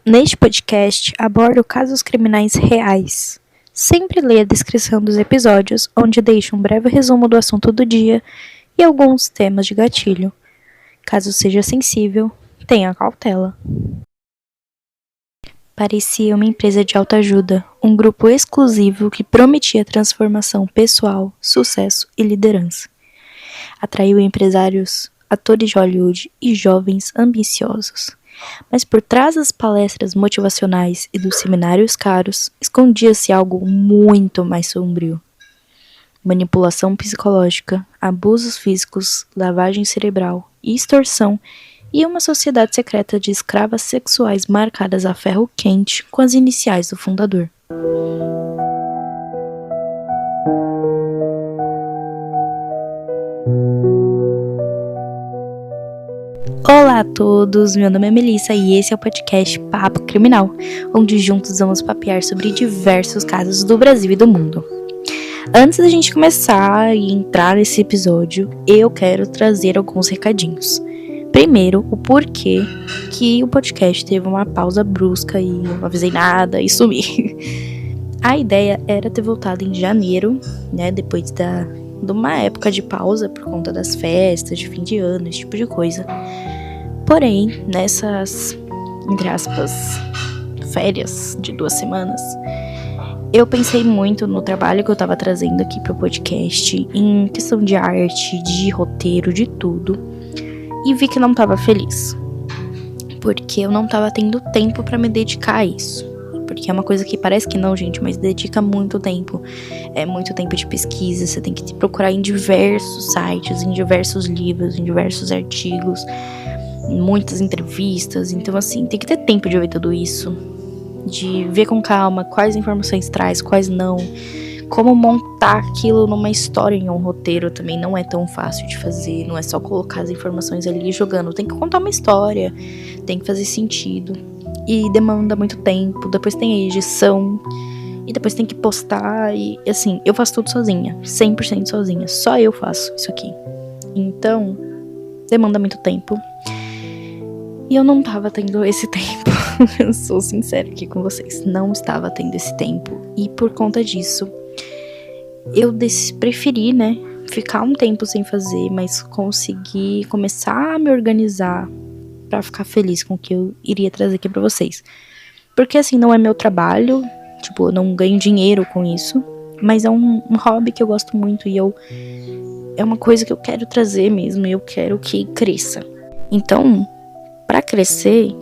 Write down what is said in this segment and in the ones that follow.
Neste podcast, abordo casos criminais reais. Sempre leia a descrição dos episódios, onde deixo um breve resumo do assunto do dia e alguns temas de gatilho. Caso seja sensível, tenha cautela. Parecia uma empresa de autoajuda, um grupo exclusivo que prometia transformação pessoal, sucesso e liderança. Atraiu empresários, atores de Hollywood e jovens ambiciosos. Mas por trás das palestras motivacionais e dos seminários caros, escondia-se algo muito mais sombrio. Manipulação psicológica, abusos físicos, lavagem cerebral e extorsão, e uma sociedade secreta de escravas sexuais marcadas a ferro quente com as iniciais do fundador. Olá a todos, meu nome é Melissa e esse é o podcast Papo Criminal, onde juntos vamos papear sobre diversos casos do Brasil e do mundo. Antes da gente começar e entrar nesse episódio, eu quero trazer alguns recadinhos. Primeiro, o porquê que o podcast teve uma pausa brusca e eu não avisei nada e sumi. A ideia era ter voltado em janeiro, né, depois de uma época de pausa por conta das festas de fim de ano, esse tipo de coisa. Porém, nessas, entre aspas, férias de 2 semanas, eu pensei muito no trabalho que eu tava trazendo aqui pro podcast, em questão de arte, de roteiro, de tudo, e vi que não tava feliz, porque eu não tava tendo tempo pra me dedicar a isso. Porque é uma coisa que parece que não, gente, mas dedica muito tempo. É muito tempo de pesquisa, você tem que procurar em diversos sites, em diversos livros, em diversos artigos, muitas entrevistas. Então, assim, tem que ter tempo de ver tudo isso, de ver com calma quais informações traz, quais não, como montar aquilo numa história, em um roteiro também não é tão fácil de fazer, não é só colocar as informações ali e jogando, tem que contar uma história, tem que fazer sentido. E demanda muito tempo, depois tem a edição, e depois tem que postar, e assim, eu faço tudo sozinha, 100% sozinha, só eu faço isso aqui. Então, demanda muito tempo. E eu não tava tendo esse tempo, eu sou sincera aqui com vocês, não estava tendo esse tempo. E por conta disso, eu preferi, né, ficar um tempo sem fazer, mas conseguir começar a me organizar pra ficar feliz com o que eu iria trazer aqui pra vocês. Porque assim, não é meu trabalho, tipo, eu não ganho dinheiro com isso, mas é um hobby que eu gosto muito e é uma coisa que eu quero trazer mesmo, e eu quero que cresça. Então, pra crescer,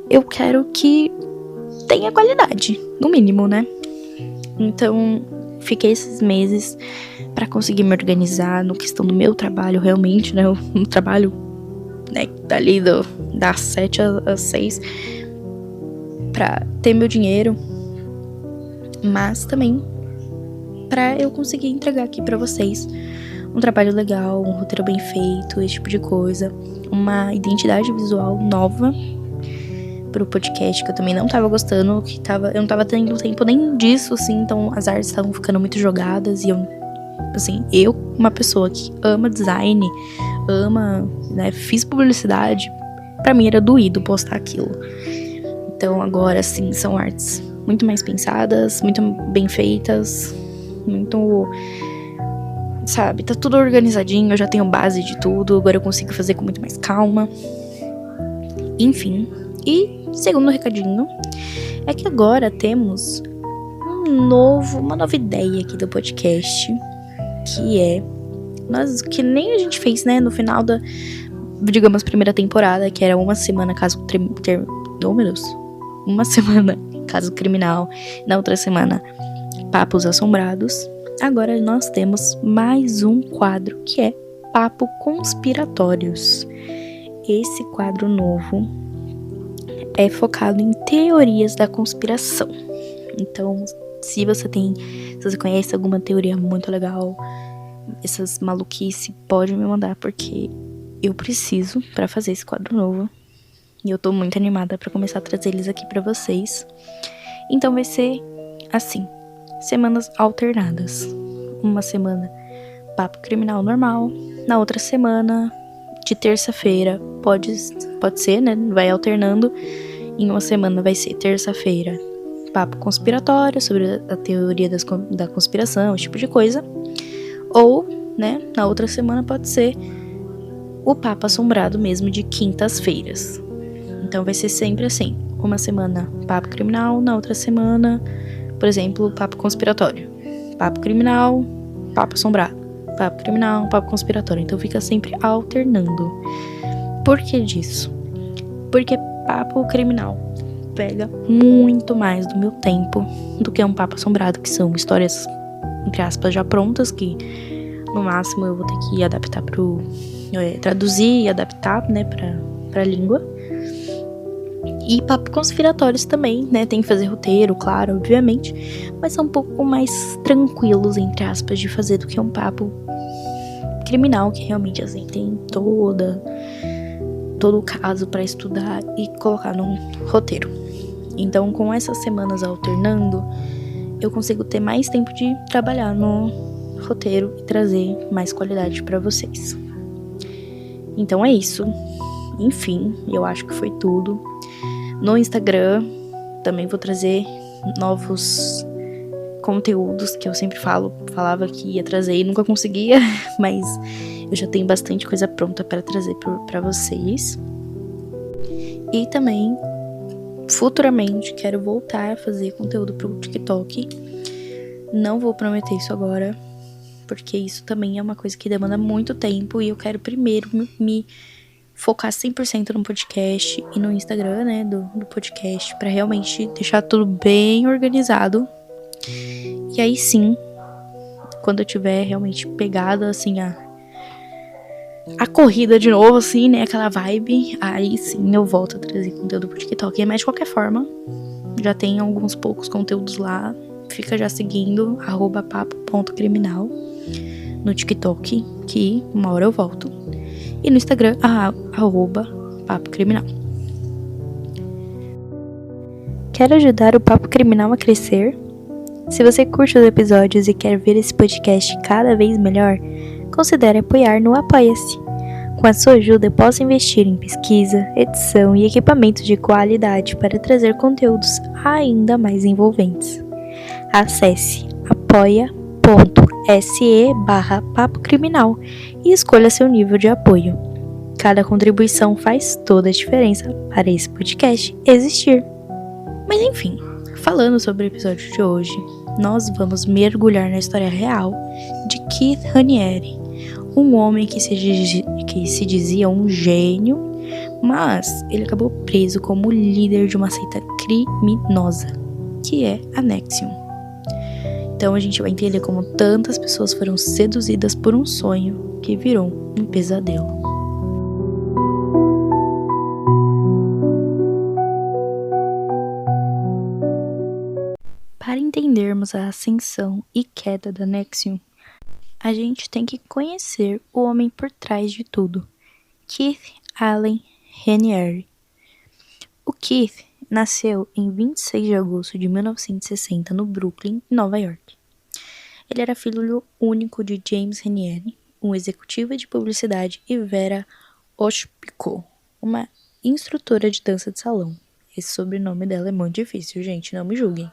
eu quero que tenha qualidade, no mínimo, né? Então, fiquei esses meses pra conseguir me organizar no questão do meu trabalho, realmente, né? Um trabalho, né, dali das 7 às 6, pra ter meu dinheiro, mas também pra eu conseguir entregar aqui pra vocês um trabalho legal, um roteiro bem feito, esse tipo de coisa, uma identidade visual nova pro podcast, que eu também não tava gostando, eu não tava tendo tempo nem disso, assim, então as artes estavam ficando muito jogadas, e eu, uma pessoa que ama design, né, fiz publicidade, pra mim era doído postar aquilo. Então agora, sim, são artes muito mais pensadas, muito bem feitas, muito, sabe, tá tudo organizadinho, eu já tenho base de tudo, agora eu consigo fazer com muito mais calma. Enfim, e segundo recadinho, é que agora temos uma nova ideia aqui do podcast, que é, que nem a gente fez, né, no final da, digamos, primeira temporada, que era uma semana uma semana caso criminal, na outra semana papos assombrados. Agora nós temos mais um quadro, que é Papo Conspiratórios. Esse quadro novo é focado em teorias da conspiração. Então, se você conhece alguma teoria muito legal, essas maluquices, pode me mandar, porque eu preciso pra fazer esse quadro novo. E eu tô muito animada pra começar a trazer eles aqui pra vocês. Então vai ser assim, semanas alternadas. Uma semana papo criminal normal, na outra semana, de terça-feira, pode ser, né, vai alternando, Em uma semana vai ser terça-feira, papo conspiratório, sobre a teoria da conspiração, esse tipo de coisa. Ou, né, na outra semana pode ser o papo assombrado mesmo, de quintas-feiras. Então vai ser sempre assim, uma semana papo criminal, na outra semana, por exemplo, papo conspiratório. Papo criminal, papo assombrado. Papo criminal, papo conspiratório. Então fica sempre alternando. Por que disso? Porque papo criminal pega muito mais do meu tempo do que um papo assombrado, que são histórias, entre aspas, já prontas, que no máximo eu vou ter que adaptar traduzir e adaptar, né, pra língua. E papo conspiratórios também, né, tem que fazer roteiro, claro, obviamente, mas são um pouco mais tranquilos, entre aspas, de fazer do que um papo criminal, que realmente, assim, tem todo o caso pra estudar e colocar num roteiro. Então, com essas semanas alternando, eu consigo ter mais tempo de trabalhar no roteiro e trazer mais qualidade pra vocês. Então é isso. Enfim, eu acho que foi tudo. No Instagram também vou trazer novos conteúdos que eu sempre falava que ia trazer e nunca conseguia, mas eu já tenho bastante coisa pronta para trazer para vocês. E também, futuramente, quero voltar a fazer conteúdo pro TikTok. Não vou prometer isso agora, porque isso também é uma coisa que demanda muito tempo e eu quero primeiro me focar 100% no podcast e no Instagram, né, do podcast, pra realmente deixar tudo bem organizado. E aí sim, quando eu tiver realmente pegado, assim, a corrida de novo, assim, né, aquela vibe, aí sim eu volto a trazer conteúdo pro TikTok. Mas de qualquer forma, já tem alguns poucos conteúdos lá, fica já seguindo, @papo.criminal no TikTok, que uma hora eu volto. E no Instagram, @Papo Criminal. Quer ajudar o Papo Criminal a crescer? Se você curte os episódios e quer ver esse podcast cada vez melhor, considere apoiar no Apoia-se. Com a sua ajuda, eu posso investir em pesquisa, edição e equipamentos de qualidade para trazer conteúdos ainda mais envolventes. Acesse apoia.se/Papo Criminal e escolha seu nível de apoio. Cada contribuição faz toda a diferença para esse podcast existir. Mas enfim, falando sobre o episódio de hoje, nós vamos mergulhar na história real de Keith Raniere, um homem que se dizia um gênio, mas ele acabou preso como líder de uma seita criminosa, que é a NXIVM. Então a gente vai entender como tantas pessoas foram seduzidas por um sonho que virou um pesadelo. Para entendermos a ascensão e queda da NXIVM, a gente tem que conhecer o homem por trás de tudo, Keith Allen Raniere. O Keith nasceu em 26 de agosto de 1960 no Brooklyn, Nova York. Ele era filho único de James Raniere, um executivo de publicidade, e Vera Oshpiko, uma instrutora de dança de salão. Esse sobrenome dela é muito difícil, gente, não me julguem.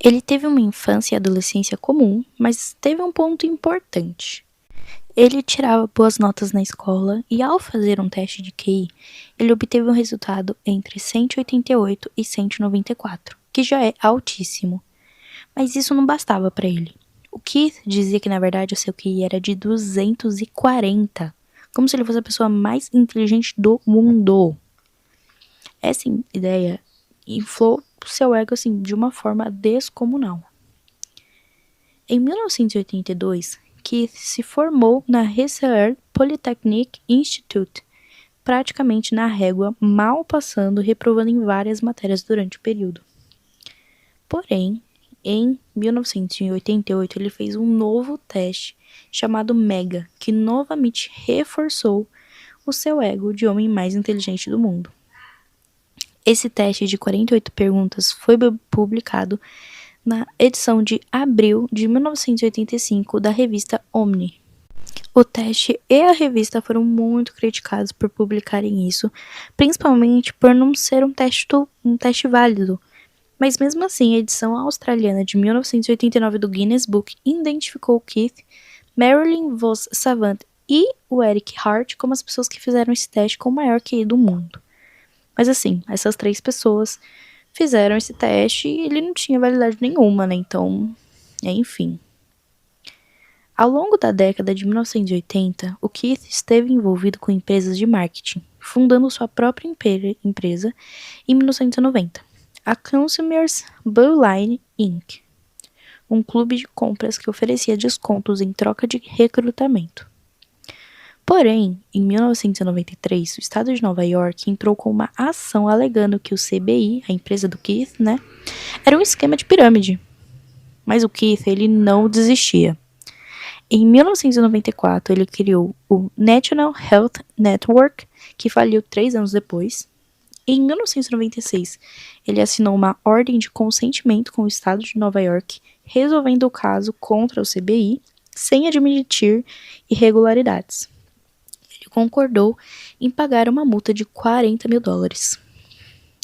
Ele teve uma infância e adolescência comum, mas teve um ponto importante. Ele tirava boas notas na escola e, ao fazer um teste de QI, ele obteve um resultado entre 188 e 194, que já é altíssimo. Mas isso não bastava para ele. O Keith dizia que, na verdade, o seu QI era de 240, como se ele fosse a pessoa mais inteligente do mundo. Essa ideia inflou o seu ego, assim, de uma forma descomunal. Em 1982, Keith se formou na Rensselaer Polytechnic Institute, praticamente na régua, mal passando, reprovando em várias matérias durante o período. Porém, em 1988, ele fez um novo teste chamado MEGA, que novamente reforçou o seu ego de homem mais inteligente do mundo. Esse teste de 48 perguntas foi publicado na edição de abril de 1985 da revista Omni. O teste e a revista foram muito criticados por publicarem isso, principalmente por não ser um teste válido. Mas mesmo assim, a edição australiana de 1989 do Guinness Book identificou Keith, Marilyn Vos Savant e o Eric Hart como as pessoas que fizeram esse teste com o maior QI do mundo. Mas assim, essas 3 pessoas fizeram esse teste e ele não tinha validade nenhuma, né? Então, enfim. Ao longo da década de 1980, o Keith esteve envolvido com empresas de marketing, fundando sua própria empresa em 1990, a Consumers Buyline Inc., um clube de compras que oferecia descontos em troca de recrutamento. Porém, em 1993, o estado de Nova York entrou com uma ação alegando que o CBI, a empresa do Keith, era um esquema de pirâmide. Mas o Keith, ele não desistia. Em 1994, ele criou o National Health Network, que faliu 3 anos depois. Em 1996, ele assinou uma ordem de consentimento com o estado de Nova York, resolvendo o caso contra o CBI, sem admitir irregularidades. Ele concordou em pagar uma multa de $40 mil.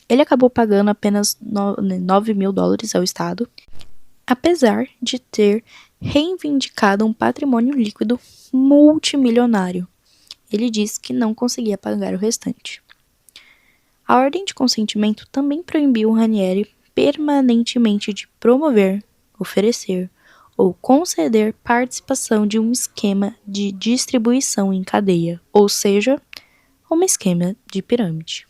Ele acabou pagando apenas $9 mil ao estado, apesar de ter reivindicado um patrimônio líquido multimilionário. Ele disse que não conseguia pagar o restante. A ordem de consentimento também proibiu Ranieri permanentemente de promover, oferecer ou conceder participação de um esquema de distribuição em cadeia, ou seja, um esquema de pirâmide.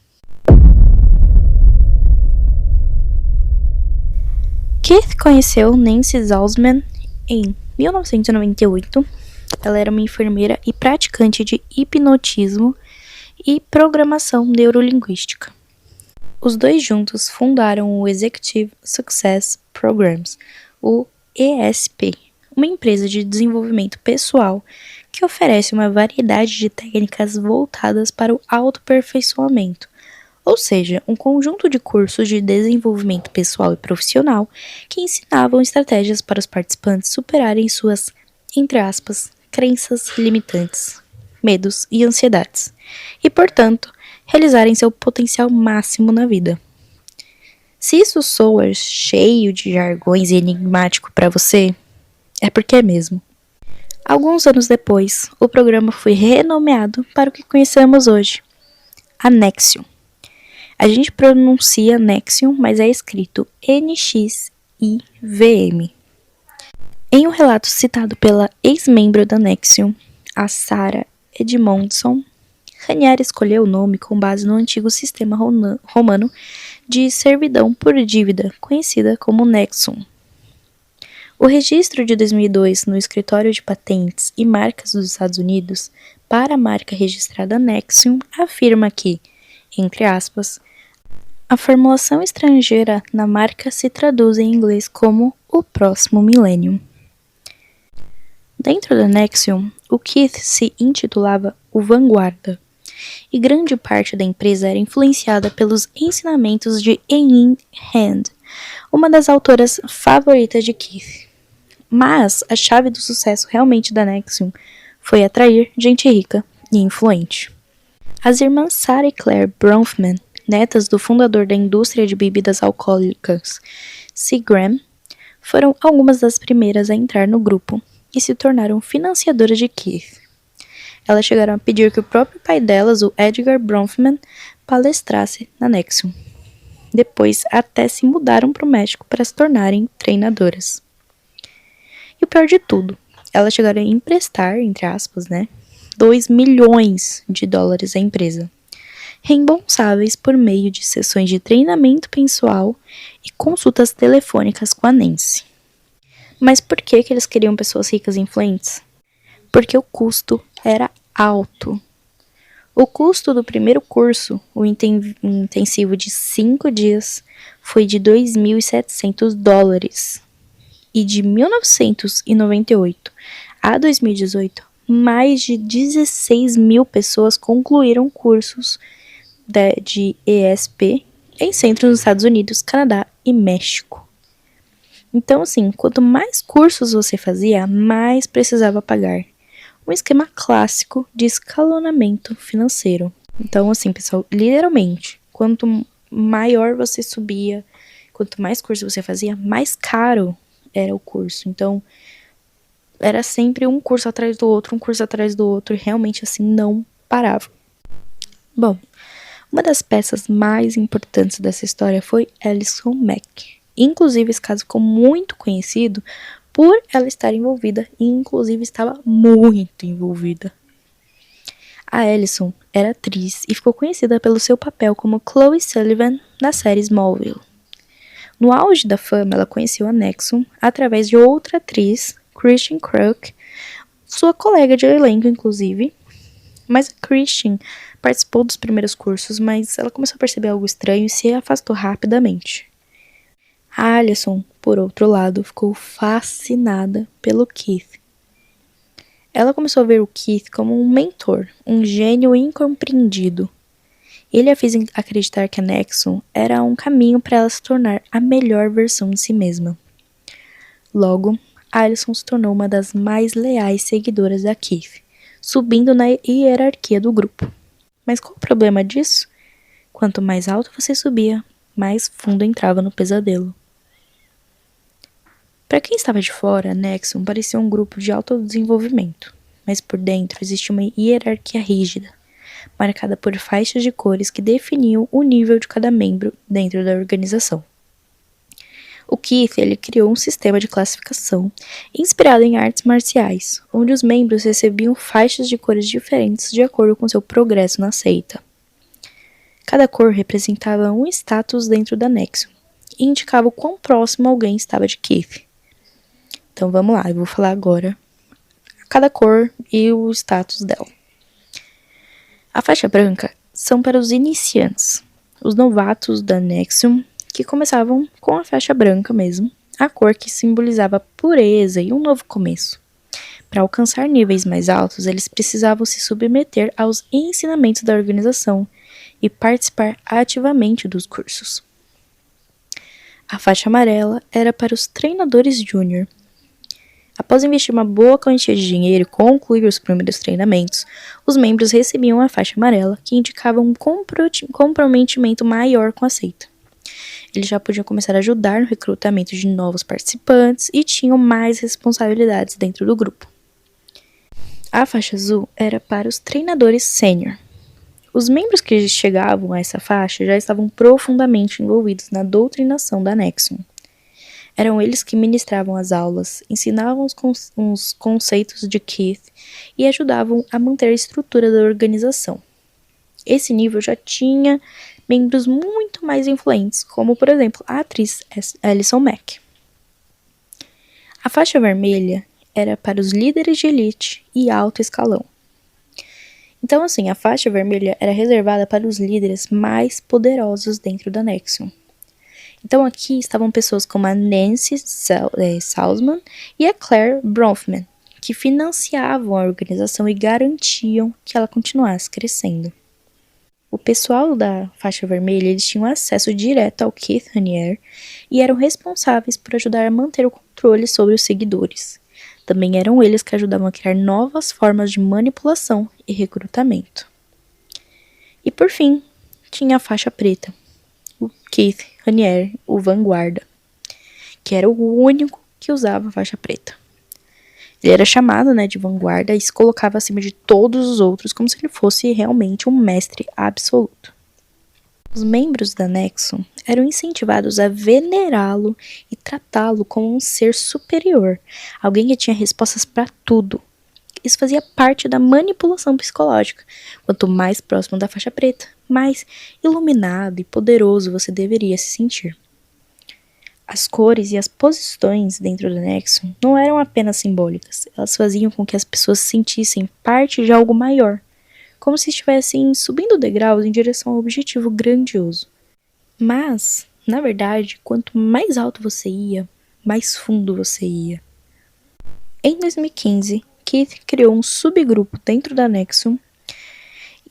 Keith conheceu Nancy Salzman em 1998. Ela era uma enfermeira e praticante de hipnotismo e programação neurolinguística. Os dois juntos fundaram o Executive Success Programs, o ESP, uma empresa de desenvolvimento pessoal que oferece uma variedade de técnicas voltadas para o autoaperfeiçoamento, ou seja, um conjunto de cursos de desenvolvimento pessoal e profissional que ensinavam estratégias para os participantes superarem suas, entre aspas, crenças limitantes, medos e ansiedades, e, portanto, realizarem seu potencial máximo na vida. Se isso soa cheio de jargões e enigmático para você, é porque é mesmo. Alguns anos depois, o programa foi renomeado para o que conhecemos hoje, a Nexium. A gente pronuncia Nexium, mas é escrito NXIVM. Em um relato citado pela ex-membro da Nexium, a Sarah Edmondson, Ranieri escolheu o nome com base no antigo sistema romano de servidão por dívida, conhecida como Nexum. O registro de 2002 no Escritório de Patentes e Marcas dos Estados Unidos para a marca registrada Nexium afirma que, entre aspas, a formulação estrangeira na marca se traduz em inglês como o próximo milênio. Dentro da Nexium, o Keith se intitulava o Vanguarda, e grande parte da empresa era influenciada pelos ensinamentos de Ayn Rand, uma das autoras favoritas de Keith. Mas a chave do sucesso realmente da Nexium foi atrair gente rica e influente. As irmãs Sarah e Claire Bronfman, netas do fundador da indústria de bebidas alcoólicas Seagram, foram algumas das primeiras a entrar no grupo e se tornaram financiadoras de Keith. Elas chegaram a pedir que o próprio pai delas, o Edgar Bronfman, palestrasse na Nexium. Depois, até se mudaram para o México para se tornarem treinadoras. E o pior de tudo, elas chegaram a emprestar, entre aspas, $2 milhões à empresa, reembolsáveis por meio de sessões de treinamento pessoal e consultas telefônicas com a Nancy. Mas por que eles queriam pessoas ricas e influentes? Porque o custo era alto. O custo do primeiro curso, o intensivo de 5 dias, foi de $2.700. E de 1998 a 2018, mais de 16 mil pessoas concluíram cursos de ESP em centros nos Estados Unidos, Canadá e México. Então, assim, quanto mais cursos você fazia, mais precisava pagar. um esquema clássico de escalonamento financeiro. Então, assim, pessoal, literalmente, quanto maior você subia, quanto mais curso você fazia, mais caro era o curso. Então, era sempre um curso atrás do outro, um curso atrás do outro, e realmente assim não parava. Bom, uma das peças mais importantes dessa história foi Alison Mack. Inclusive, esse caso ficou muito conhecido por ela estar envolvida, e inclusive estava muito envolvida. A Alison era atriz e ficou conhecida pelo seu papel como Chloe Sullivan na série Smallville. No auge da fama, ela conheceu a Nexum através de outra atriz, Christian Kruk, sua colega de elenco, inclusive. Mas a Christian participou dos primeiros cursos, mas ela começou a perceber algo estranho e se afastou rapidamente. A Alison, por outro lado, ficou fascinada pelo Keith. Ela começou a ver o Keith como um mentor, um gênio incompreendido. Ele a fez acreditar que a Nexum era um caminho para ela se tornar a melhor versão de si mesma. Logo, Alison se tornou uma das mais leais seguidoras da Keith, subindo na hierarquia do grupo. Mas qual o problema disso? Quanto mais alto você subia, mais fundo entrava no pesadelo. Para quem estava de fora, a Nexum parecia um grupo de autodesenvolvimento, mas por dentro existia uma hierarquia rígida, marcada por faixas de cores que definiam o nível de cada membro dentro da organização. O Keith ele criou um sistema de classificação inspirado em artes marciais, onde os membros recebiam faixas de cores diferentes de acordo com seu progresso na seita. Cada cor representava um status dentro da Nexum e indicava o quão próximo alguém estava de Keith. Então vamos lá, eu vou falar agora cada cor e o status dela. A faixa branca são para os iniciantes, os novatos da Nexum, que começavam com a faixa branca mesmo, a cor que simbolizava pureza e um novo começo. Para alcançar níveis mais altos, eles precisavam se submeter aos ensinamentos da organização e participar ativamente dos cursos. A faixa amarela era para os treinadores júnior. Após investir uma boa quantia de dinheiro e concluir os primeiros treinamentos, os membros recebiam a faixa amarela, que indicava um comprometimento maior com a seita. Eles já podiam começar a ajudar no recrutamento de novos participantes e tinham mais responsabilidades dentro do grupo. A faixa azul era para os treinadores sênior. Os membros que chegavam a essa faixa já estavam profundamente envolvidos na doutrinação da Nexum. Eram eles que ministravam as aulas, ensinavam os conceitos de Keith e ajudavam a manter a estrutura da organização. Esse nível já tinha membros muito mais influentes, como, por exemplo, a atriz Alison Mack. A faixa vermelha era para os líderes de elite e alto escalão. Então, assim, a faixa vermelha era reservada para os líderes mais poderosos dentro da Nexum. Então, aqui estavam pessoas como a Nancy Salzman e a Claire Bronfman, que financiavam a organização e garantiam que ela continuasse crescendo. O pessoal da faixa vermelha eles tinham acesso direto ao Keith Raniere e eram responsáveis por ajudar a manter o controle sobre os seguidores. Também eram eles que ajudavam a criar novas formas de manipulação e recrutamento. E por fim, tinha a faixa preta, o Keith Raniere, o vanguarda, que era o único que usava a faixa preta. Ele era chamado, de vanguarda e se colocava acima de todos os outros como se ele fosse realmente um mestre absoluto. Os membros da Nexum eram incentivados a venerá-lo e tratá-lo como um ser superior, alguém que tinha respostas para tudo. Isso fazia parte da manipulação psicológica. Quanto mais próximo da faixa preta, mais iluminado e poderoso você deveria se sentir. As cores e as posições dentro da Nexum não eram apenas simbólicas, elas faziam com que as pessoas se sentissem parte de algo maior, como se estivessem subindo degraus em direção a um objetivo grandioso. Mas, na verdade, quanto mais alto você ia, mais fundo você ia. Em 2015, Keith criou um subgrupo dentro da Nexum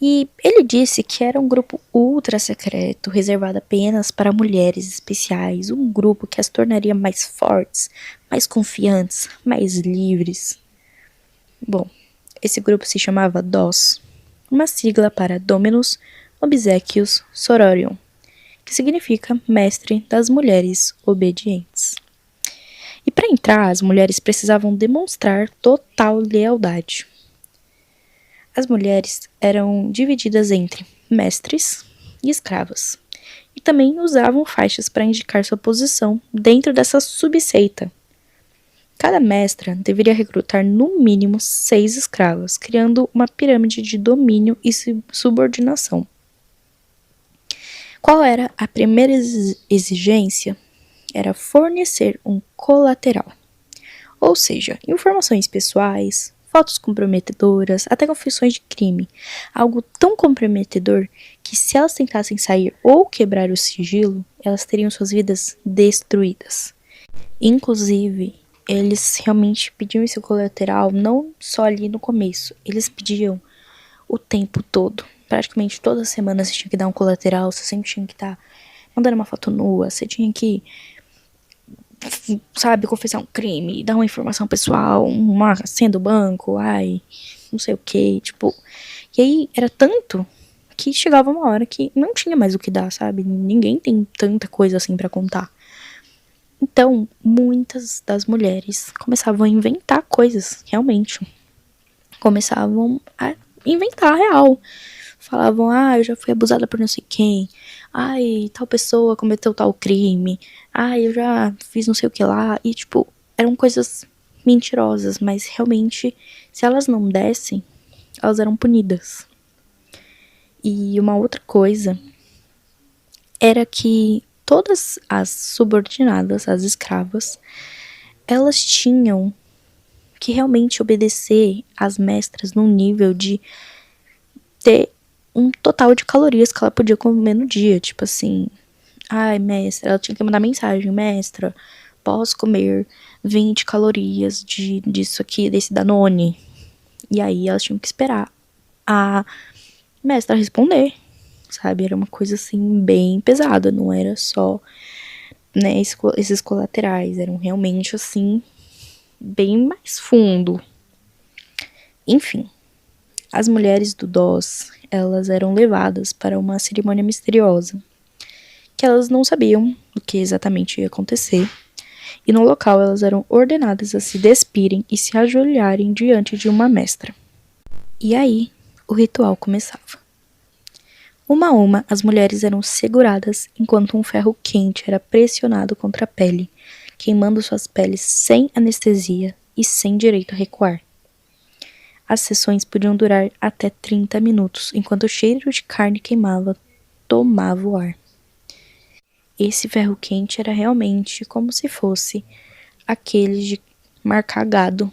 e ele disse que era um grupo ultra secreto, reservado apenas para mulheres especiais, um grupo que as tornaria mais fortes, mais confiantes, mais livres. Bom, Esse grupo se chamava DOS, uma sigla para Dominus Obsequius Sororium, que significa Mestre das Mulheres Obedientes. E para entrar, as mulheres precisavam demonstrar total lealdade. As mulheres eram divididas entre mestres e escravas, e também usavam faixas para indicar sua posição dentro dessa subseita. Cada mestra deveria recrutar no mínimo 6 escravas, criando uma pirâmide de domínio e subordinação. Qual era a primeira exigência? Era fornecer um colateral, ou seja, informações pessoais, fotos comprometedoras, até confissões de crime, algo tão comprometedor que se elas tentassem sair ou quebrar o sigilo, elas teriam suas vidas destruídas. Inclusive, eles realmente pediam esse colateral não só ali no começo, eles pediam o tempo todo. Praticamente toda semana você tinha que dar um colateral, você sempre tinha que estar mandando uma foto nua, você tinha que, sabe, confessar um crime, dar uma informação pessoal, uma senha do banco, não sei o que, tipo. E aí era tanto que chegava uma hora que não tinha mais o que dar, sabe? Ninguém tem tanta coisa assim pra contar. Então, muitas das mulheres começavam a inventar coisas, realmente. Começavam a inventar a real. Falavam, eu já fui abusada por não sei quem. Tal pessoa cometeu tal crime. Eu já fiz não sei o que lá. E, tipo, eram coisas mentirosas, mas realmente, se elas não dessem, elas eram punidas. E uma outra coisa era que todas as subordinadas, as escravas, elas tinham que realmente obedecer às mestras num nível de ter um total de calorias que ela podia comer no dia. Tipo assim, mestra, ela tinha que mandar mensagem, mestra, posso comer 20 calorias disso aqui, desse Danone? E aí elas tinham que esperar a mestra responder, sabe? Era uma coisa assim bem pesada, não era só, né, esses colaterais, eram realmente assim bem mais fundo. Enfim, as mulheres do DOS, elas eram levadas para uma cerimônia misteriosa, que elas não sabiam o que exatamente ia acontecer, e no local elas eram ordenadas a se despirem e se ajoelharem diante de uma mestra. E aí, o ritual começava. Uma a uma, as mulheres eram seguradas enquanto um ferro quente era pressionado contra a pele, queimando suas peles sem anestesia e sem direito a recuar. As sessões podiam durar até 30 minutos, enquanto o cheiro de carne queimava tomava o ar. Esse ferro quente era realmente como se fosse aquele de marcar gado.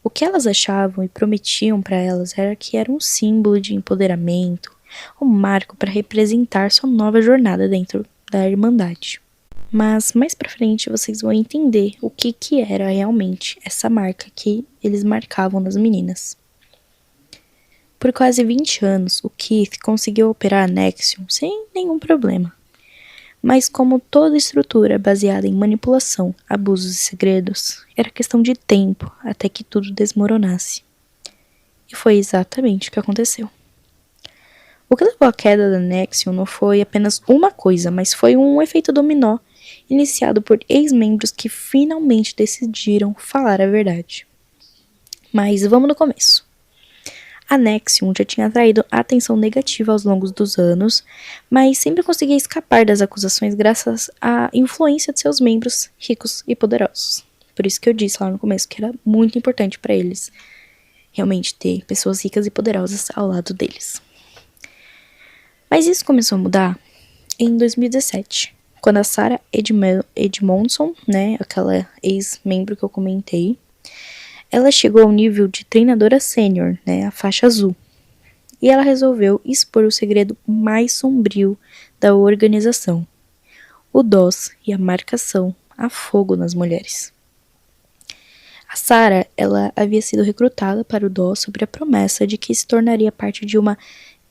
O que elas achavam e prometiam para elas era que era um símbolo de empoderamento, um marco para representar sua nova jornada dentro da Irmandade. Mas mais pra frente vocês vão entender o que era realmente essa marca que eles marcavam nas meninas. Por quase 20 anos, o Keith conseguiu operar a Nexium sem nenhum problema. Mas como toda estrutura baseada em manipulação, abusos e segredos, era questão de tempo até que tudo desmoronasse. E foi exatamente o que aconteceu. O que levou à queda da Nexium não foi apenas uma coisa, mas foi um efeito dominó iniciado por ex-membros que finalmente decidiram falar a verdade. Mas vamos no começo. A Nexium já tinha atraído atenção negativa aos longos dos anos, mas sempre conseguia escapar das acusações graças à influência de seus membros ricos e poderosos. Por isso que eu disse lá no começo que era muito importante para eles realmente ter pessoas ricas e poderosas ao lado deles. Mas isso começou a mudar em 2017, quando a Sarah Edmondson, né, aquela ex-membro que eu comentei, ela chegou ao nível de treinadora sênior, né, a faixa azul. E ela resolveu expor o segredo mais sombrio da organização, o DOS e a marcação a fogo nas mulheres. A Sarah, ela havia sido recrutada para o DOS sob a promessa de que se tornaria parte de uma,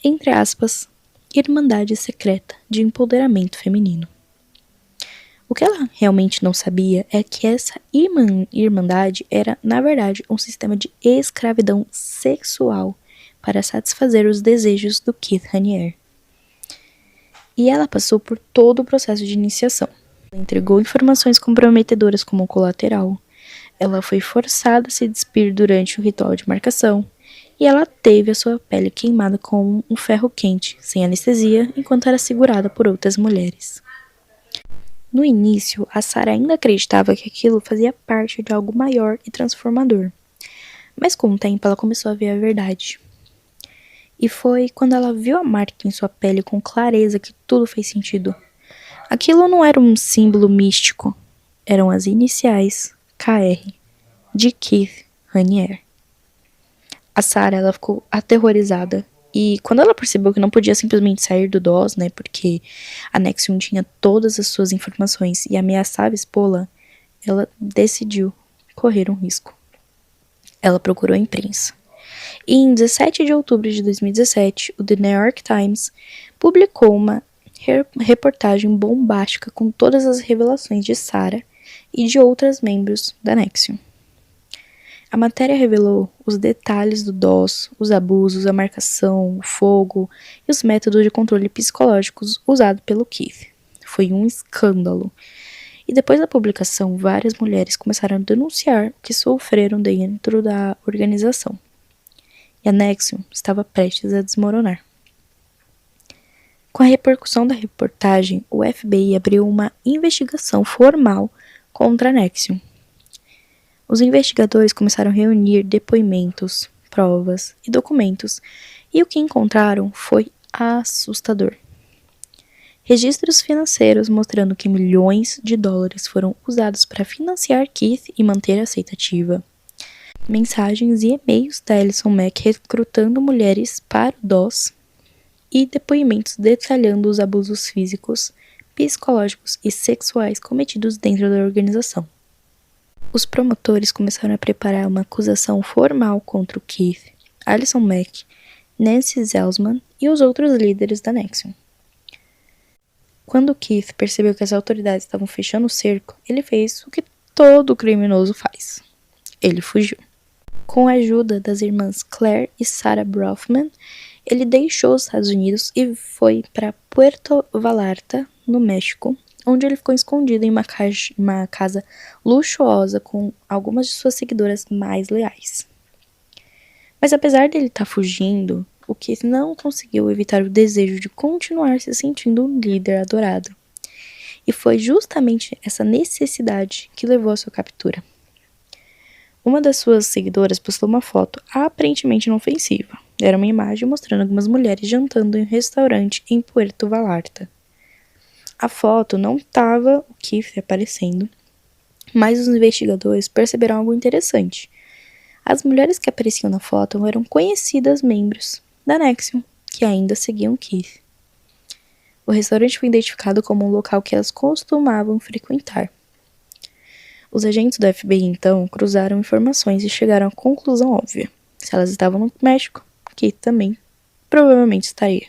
entre aspas, irmandade secreta de empoderamento feminino. O que ela realmente não sabia é que essa irmandade era, na verdade, um sistema de escravidão sexual para satisfazer os desejos do Keith Raniere. E ela passou por todo o processo de iniciação. Ela entregou informações comprometedoras como colateral. Ela foi forçada a se despir durante o ritual de marcação. E ela teve a sua pele queimada com um ferro quente, sem anestesia, enquanto era segurada por outras mulheres. No início, a Sarah ainda acreditava que aquilo fazia parte de algo maior e transformador. Mas com o tempo ela começou a ver a verdade. E foi quando ela viu a marca em sua pele com clareza que tudo fez sentido. Aquilo não era um símbolo místico, eram as iniciais KR de Keith Raniere. A Sarah, ela ficou aterrorizada. E quando ela percebeu que não podia simplesmente sair do DOS, né, porque a Nexium tinha todas as suas informações e ameaçava expô-la, ela decidiu correr um risco. Ela procurou a imprensa. E em 17 de outubro de 2017, o The New York Times publicou uma reportagem bombástica com todas as revelações de Sarah e de outros membros da Nexium. A matéria revelou os detalhes do DOS, os abusos, a marcação, o fogo e os métodos de controle psicológicos usados pelo Keith. Foi um escândalo. E depois da publicação, várias mulheres começaram a denunciar o que sofreram dentro da organização. E a Nexium estava prestes a desmoronar. Com a repercussão da reportagem, o FBI abriu uma investigação formal contra a Nexium. Os investigadores começaram a reunir depoimentos, provas e documentos, e o que encontraram foi assustador. Registros financeiros mostrando que milhões de dólares foram usados para financiar Keith e manter a seita ativa. Mensagens e e-mails da Alison Mack recrutando mulheres para o DOS e depoimentos detalhando os abusos físicos, psicológicos e sexuais cometidos dentro da organização. Os promotores começaram a preparar uma acusação formal contra o Keith, Alison Mack, Nancy Zelsman e os outros líderes da Nexium. Quando Keith percebeu que as autoridades estavam fechando o cerco, ele fez o que todo criminoso faz. Ele fugiu. Com a ajuda das irmãs Claire e Sarah Brofman, ele deixou os Estados Unidos e foi para Puerto Vallarta, no México, onde ele ficou escondido em uma casa luxuosa com algumas de suas seguidoras mais leais. Mas apesar dele estar fugindo, o Keith não conseguiu evitar o desejo de continuar se sentindo um líder adorado. E foi justamente essa necessidade que levou à sua captura. Uma das suas seguidoras postou uma foto aparentemente inofensiva. Era uma imagem mostrando algumas mulheres jantando em um restaurante em Puerto Vallarta. A foto não estava o Keith aparecendo, mas os investigadores perceberam algo interessante. As mulheres que apareciam na foto eram conhecidas membros da Nexium, que ainda seguiam Keith. O restaurante foi identificado como um local que elas costumavam frequentar. Os agentes do FBI, então, cruzaram informações e chegaram à conclusão óbvia. Se elas estavam no México, Keith também provavelmente estaria.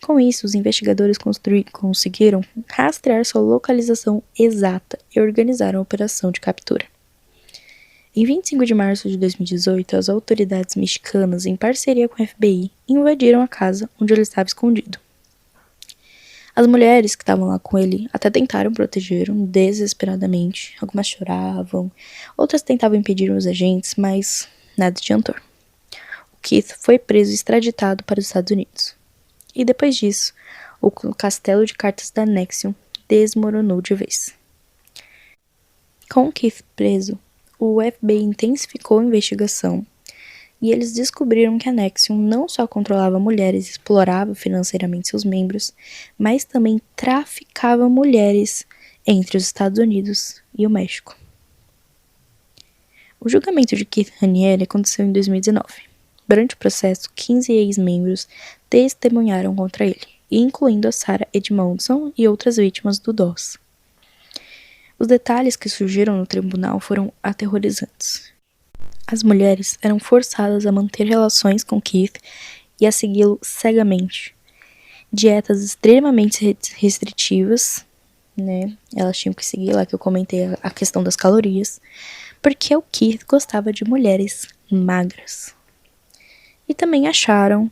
Com isso, os investigadores conseguiram rastrear sua localização exata e organizaram a operação de captura. Em 25 de março de 2018, as autoridades mexicanas, em parceria com o FBI, invadiram a casa onde ele estava escondido. As mulheres que estavam lá com ele até tentaram protegê-lo desesperadamente. Algumas choravam, outras tentavam impedir os agentes, mas nada adiantou. O Keith foi preso e extraditado para os Estados Unidos. E depois disso, o castelo de cartas da Nexium desmoronou de vez. Com o Keith preso, o FBI intensificou a investigação e eles descobriram que a Nexium não só controlava mulheres e explorava financeiramente seus membros, mas também traficava mulheres entre os Estados Unidos e o México. O julgamento de Keith Raniere aconteceu em 2019. Durante o processo, 15 ex-membros testemunharam contra ele, incluindo a Sarah Edmondson e outras vítimas do DOS. Os detalhes que surgiram no tribunal foram aterrorizantes. As mulheres eram forçadas a manter relações com Keith e a segui-lo cegamente. Dietas extremamente restritivas, né? Elas tinham que seguir lá, que eu comentei a questão das calorias, porque o Keith gostava de mulheres magras. E também acharam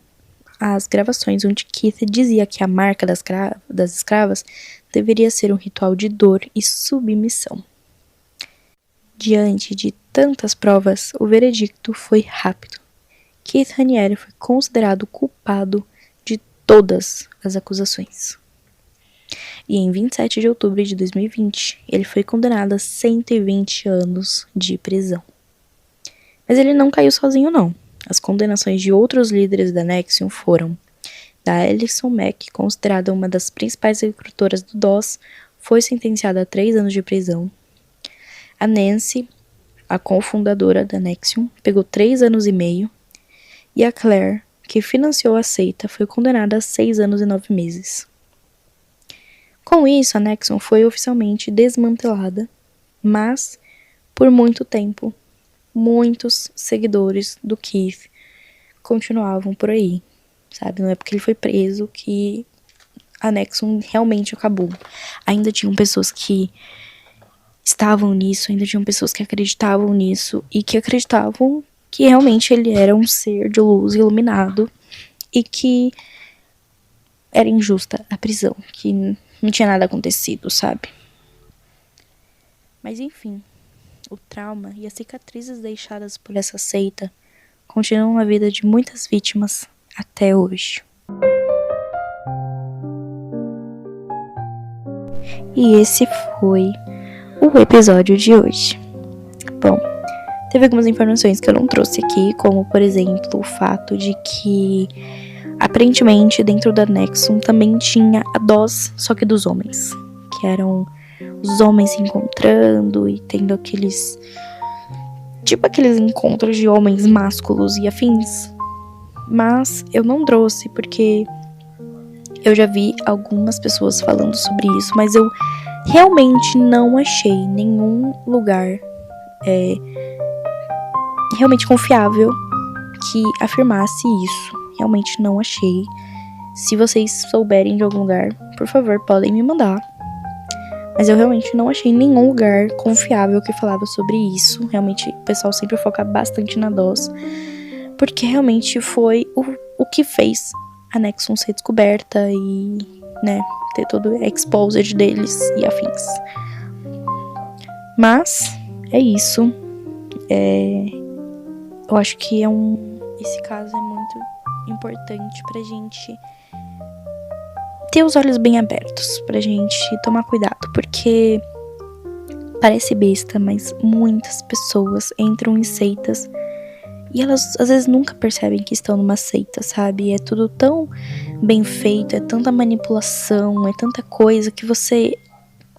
as gravações onde Keith dizia que a marca das escravas deveria ser um ritual de dor e submissão. Diante de tantas provas, o veredicto foi rápido. Keith Raniere foi considerado culpado de todas as acusações. E em 27 de outubro de 2020, ele foi condenado a 120 anos de prisão. Mas ele não caiu sozinho, não. As condenações de outros líderes da NXIVM foram: da Alison Mack, considerada uma das principais recrutadoras do DOS, foi sentenciada a 3 anos de prisão. A Nancy, a cofundadora da NXIVM, pegou 3 anos e meio. E a Claire, que financiou a seita, foi condenada a 6 anos e 9 meses. Com isso, a NXIVM foi oficialmente desmantelada, mas, por muito tempo, muitos seguidores do Keith continuavam por aí, sabe? Não é porque ele foi preso que a NXIVM realmente acabou. Ainda tinham pessoas que estavam nisso, ainda tinham pessoas que acreditavam nisso e que acreditavam que realmente ele era um ser de luz iluminado e que era injusta a prisão, que não tinha nada acontecido, sabe? Mas enfim, o trauma e as cicatrizes deixadas por essa seita continuam na vida de muitas vítimas até hoje. E esse foi o episódio de hoje. Bom, teve algumas informações que eu não trouxe aqui, como por exemplo o fato de que aparentemente dentro da NXIVM também tinha a DOS, só que dos homens, que eram os homens se encontrando e tendo aqueles encontros de homens másculos e afins. Mas eu não trouxe porque eu já vi algumas pessoas falando sobre isso, mas eu realmente não achei nenhum lugar realmente confiável que afirmasse isso. Realmente não achei. Se vocês souberem de algum lugar, por favor, podem me mandar. Mas eu realmente não achei nenhum lugar confiável que falava sobre isso. Realmente o pessoal sempre foca bastante na DOS, porque realmente foi o que fez a NXIVM ser descoberta e, né, ter todo o exposed deles e afins. Mas é isso. Eu acho que esse caso é muito importante pra gente ter os olhos bem abertos, pra gente tomar cuidado, porque parece besta, mas muitas pessoas entram em seitas e elas às vezes nunca percebem que estão numa seita, sabe? É tudo tão bem feito, é tanta manipulação, é tanta coisa que você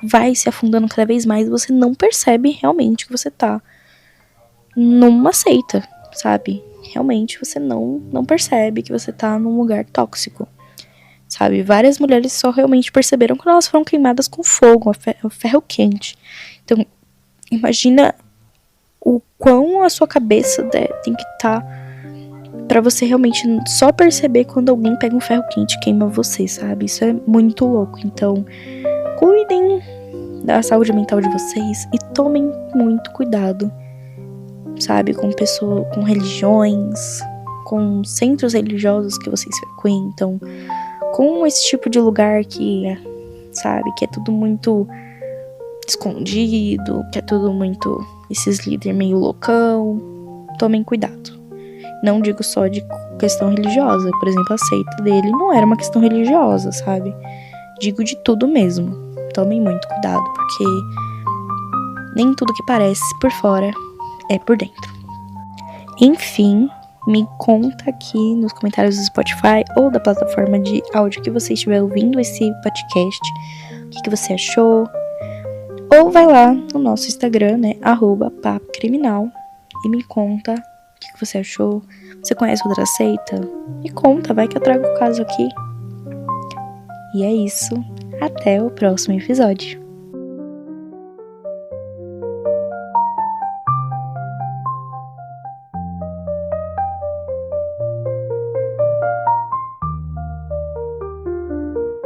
vai se afundando cada vez mais e você não percebe realmente que você tá numa seita, sabe? Realmente você não percebe que você tá num lugar tóxico, sabe? Várias mulheres só realmente perceberam quando elas foram queimadas com fogo, a ferro quente. Então, imagina o quão a sua cabeça tem que estar pra você realmente só perceber quando alguém pega um ferro quente e queima você, sabe? Isso é muito louco. Então, cuidem da saúde mental de vocês e tomem muito cuidado, sabe? Com pessoas, com religiões, com centros religiosos que vocês frequentam, com esse tipo de lugar que, sabe, que é tudo muito escondido, que é tudo muito esses líderes meio loucão. Tomem cuidado. Não digo só de questão religiosa. Por exemplo, a seita dele não era uma questão religiosa, sabe? Digo de tudo mesmo. Tomem muito cuidado, porque nem tudo que parece por fora é por dentro. Enfim, me conta aqui nos comentários do Spotify ou da plataforma de áudio que você estiver ouvindo esse podcast, o que você achou. Ou vai lá no nosso Instagram, né, @papocriminal, e me conta o que você achou. Você conhece outra seita? Me conta, vai que eu trago o caso aqui. E é isso. Até o próximo episódio.